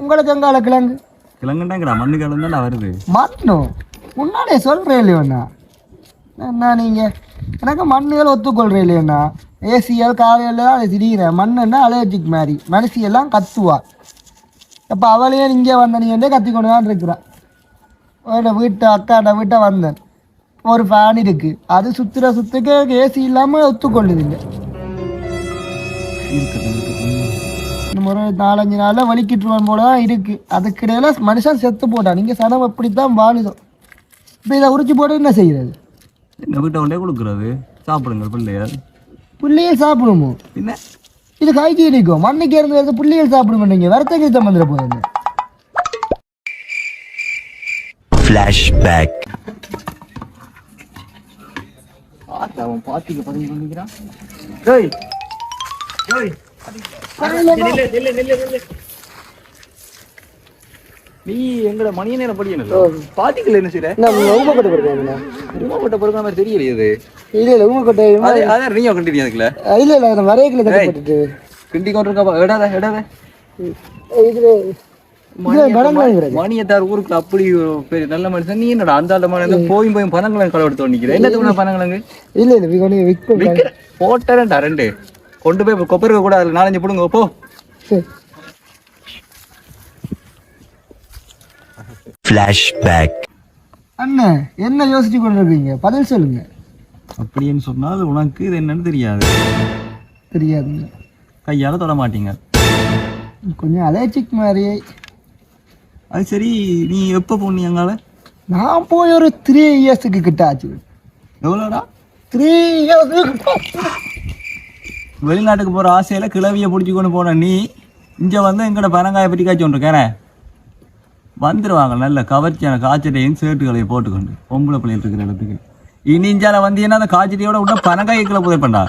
உங்களுக்கு எங்கால கிழங்கு கிழங்குண்டாங்கிற மண்ணு கிழங்கு தான் வருது. மண்ணு முன்னாடியே சொல்கிறேன் இல்லையோண்ணா. என்ன நீங்கள் எனக்கு மண்ணுகள் ஒத்துக்கொள்கிறேன் இல்லையோண்ணா. ஏசியல் காலையில் அது திடீர்னு மண்ணுன்னா அலர்ஜிக் மாதிரி மனுஷியெல்லாம் கத்துவா. அப்போ அவளையே இங்கே வந்த நீ வந்து கத்திக்கொண்டு தான் இருக்கிறான். வீட்டு அக்காண்ட வீட்டை வந்தேன். ஒரு ஃபேன் இருக்குது, அது சுற்றுக்கு ஏசி இல்லாமல் ஒத்துக்கொள்ளுதில்லை. இந்த முறை 4-5 நாளில் வலிக்கிட்டுருவான் போல தான் இருக்குது. அதுக்கிடையில மனுஷன் செத்து போட்டான். நீங்கள் சனம் எப்படித்தான் வாழுதோ. இப்போ இதை உரிச்சு போட்டு என்ன செய்கிறது? இந்த வீட்டை கொண்டே கொடுக்குறது சாப்பிடுங்க பிள்ளைகள். பிள்ளைகள் சாப்பிடுமோ? என்ன இது காய்ச்சி இருக்கும் மண்ணுக்கு இருந்து வருது. பிள்ளைகள் சாப்பிடுங்க. நீங்கள் வரத்தக்கு தான் வந்துட போகுது. Flashback. அவன் பாத்திக்கு பதிவு பண்ணிக்கிறான். நீ எங்கட மணிய நேரம் படிக்கணும். பாத்திக்கல என்ன செய்யற? உமக்கொட்டை போடுறேன். உமக்கொட்டை பொறுத்த மாதிரி தெரியலையே. இல்லை இல்லை உமக்கொட்டை அதான் நீங்க கண்டினியா அதுக்குல. இல்லை இல்லை வரையக்கில் கட்டப்பட்டு கிண்டி கொண்டிருக்கா. எடாத இது மணியத்தார் ஊருக்குள்ள அப்படி பெரிய நல்ல மனுஷன். நீ என்னடா அந்த ஆட்ட போய் பணங்களை களவெடுத்து நிக்கிற. என்ன பணங்களங்க? இல்லை இல்லை போட்டா 2 கொண்டு போய் கொப்பருக்க கூட அதுல 4-5 போடுங்க போ. Flashback. அண்ணன் என்ன யோசிச்சு கொண்டு இருக்கீங்க? பதில் சொல்லுங்க. அப்படின்னு சொன்னால் உனக்கு இது என்னன்னு தெரியாது. தெரியாதுங்க. கையால தொட மாட்டீங்க. கொஞ்சம் அலர்ஜிக் மாதிரி. அது சரி, நீ எப்போ போனீங்கால? நான் போய் ஒரு 3 இயர்ஸுக்கு கிட்ட ஆச்சு. எவ்வளோடா? 3 இயர்ஸ். வெளிநாட்டுக்கு போகிற ஆசையில் கிளவியை பிடிச்சி கொண்டு போன நீ இங்கே வந்து எங்கட பனங்காயை பற்றி காய்ச்சி கொண்டிருக்கேன். வந்துடுவாங்க நல்ல கவர்ச்சியான காய்ச்சட்டையும் சேட்டுகளையும் போட்டுக்கொண்டு பொம்பளை பிள்ளைகள் இருக்கிற இடத்துக்கு. இனி இஞ்சால வந்து என்ன அந்த காய்ச்சட்டையோட விட்டா பனங்காய்க்குள்ள புதைப்பண்டா.